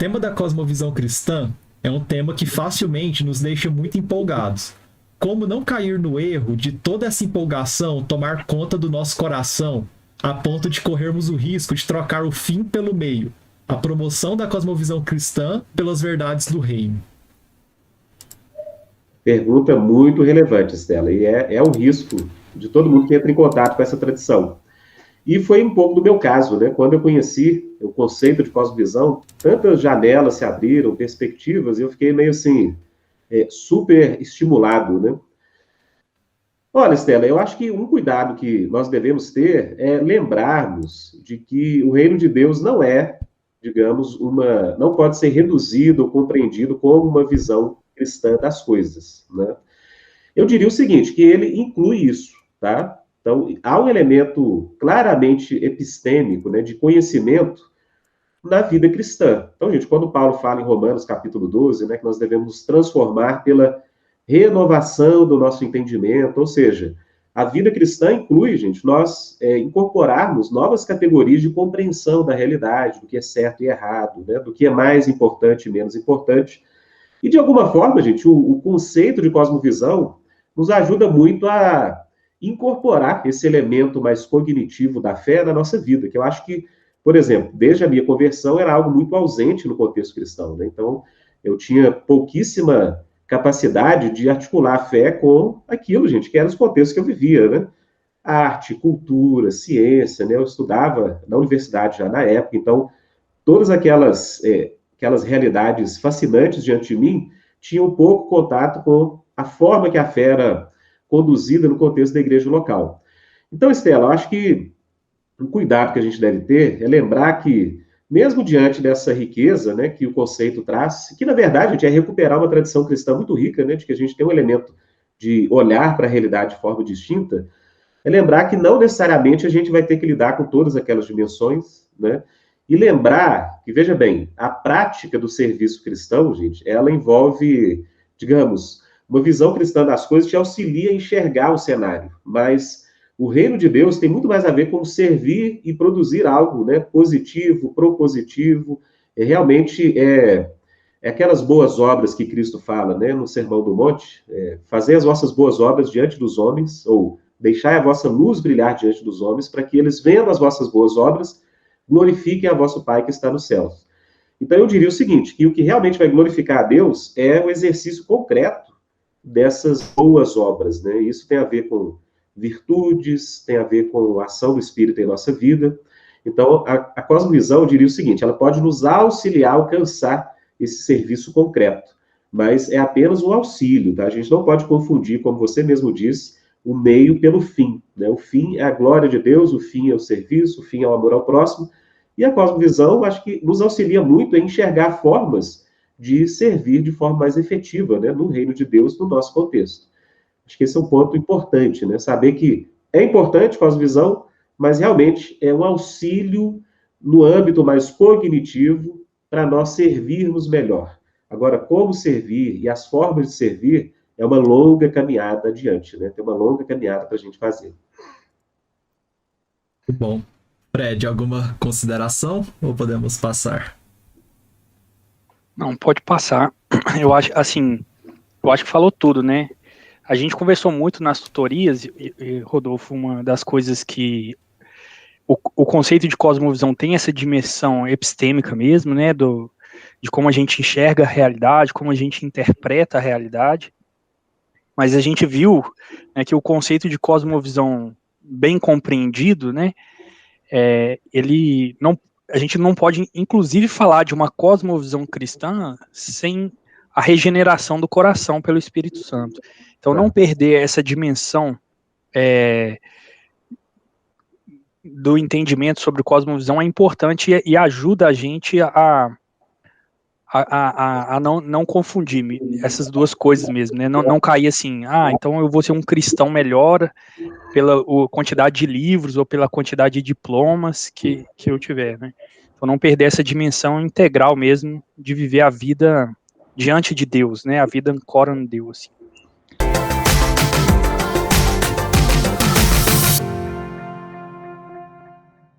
tema da cosmovisão cristã é um tema que facilmente nos deixa muito empolgados. Como não cair no erro de toda essa empolgação tomar conta do nosso coração, a ponto de corrermos o risco de trocar o fim pelo meio, a promoção da cosmovisão cristã pelas verdades do reino? Pergunta muito relevante, Stella, e é o risco de todo mundo que entra em contato com essa tradição. E foi um pouco do meu caso, né? Quando eu conheci o conceito de cosmovisão, tantas janelas se abriram, perspectivas, e eu fiquei meio assim, super estimulado, né? Olha, Stella, eu acho que um cuidado que nós devemos ter é lembrarmos de que o reino de Deus não é, digamos, não pode ser reduzido ou compreendido como uma visão cristã das coisas, né? Eu diria o seguinte, que ele inclui isso, tá? Então, há um elemento claramente epistêmico, né, de conhecimento na vida cristã. Então, gente, quando Paulo fala em Romanos capítulo 12, né, que nós devemos nos transformar pela renovação do nosso entendimento, ou seja, a vida cristã inclui, gente, nós incorporarmos novas categorias de compreensão da realidade, do que é certo e errado, né, do que é mais importante e menos importante. E, de alguma forma, gente, o conceito de cosmovisão nos ajuda muito a incorporar esse elemento mais cognitivo da fé na nossa vida, que eu acho que, por exemplo, desde a minha conversão era algo muito ausente no contexto cristão, né? Então, eu tinha pouquíssima capacidade de articular a fé com aquilo, gente, que eram os contextos que eu vivia, né? Arte, cultura, ciência, né? Eu estudava na universidade já na época, então todas aquelas realidades fascinantes diante de mim tinham pouco contato com a forma que a fé era conduzida no contexto da igreja local. Então, Estela, eu acho que um cuidado que a gente deve ter é lembrar que, mesmo diante dessa riqueza, né, que o conceito traz, que na verdade a gente é recuperar uma tradição cristã muito rica, né, de que a gente tem um elemento de olhar para a realidade de forma distinta, é lembrar que não necessariamente a gente vai ter que lidar com todas aquelas dimensões, né? E lembrar que, veja bem, a prática do serviço cristão, gente, ela envolve, digamos, uma visão cristã das coisas que auxilia a enxergar o cenário, mas o reino de Deus tem muito mais a ver com servir e produzir algo, né, positivo, propositivo, realmente é aquelas boas obras que Cristo fala, né, no Sermão do Monte, fazer as vossas boas obras diante dos homens, ou deixai a vossa luz brilhar diante dos homens, para que eles, vendo as vossas boas obras, glorifiquem a vosso Pai que está nos céus. Então eu diria o seguinte, que o que realmente vai glorificar a Deus é o exercício concreto dessas boas obras, né? Isso tem a ver com virtudes, tem a ver com a ação do Espírito em nossa vida. Então, a cosmovisão, eu diria o seguinte, ela pode nos auxiliar a alcançar esse serviço concreto, mas é apenas um auxílio, tá? A gente não pode confundir, como você mesmo disse, o meio pelo fim, né? O fim é a glória de Deus, o fim é o serviço, o fim é o amor ao próximo, e a cosmovisão, acho que nos auxilia muito a enxergar formas de servir de forma mais efetiva, né, no reino de Deus, no nosso contexto. Acho que esse é um ponto importante, né? Saber que é importante cosmovisão, mas realmente é um auxílio no âmbito mais cognitivo para nós servirmos melhor. Agora, como servir e as formas de servir é uma longa caminhada adiante, né? Tem uma longa caminhada para a gente fazer. Muito bom. Fred, alguma consideração ou podemos passar? Não, pode passar. Eu acho, assim, eu acho que falou tudo, né? A gente conversou muito nas tutorias, Rodolfo, uma das coisas que o conceito de cosmovisão tem essa dimensão epistêmica mesmo, né? De como a gente enxerga a realidade, como a gente interpreta a realidade. Mas a gente viu, né, que o conceito de cosmovisão bem compreendido, né? Ele não, a gente não pode, inclusive, falar de uma cosmovisão cristã sem a regeneração do coração pelo Espírito Santo. Então, não perder essa dimensão do entendimento sobre cosmovisão é importante e ajuda a gente a não confundir essas duas coisas mesmo, né? Não cair assim, então eu vou ser um cristão melhor pela quantidade de livros ou pela quantidade de diplomas que eu tiver, né? Então não perder essa dimensão integral mesmo de viver a vida diante de Deus, né? A vida coram Deus. Assim.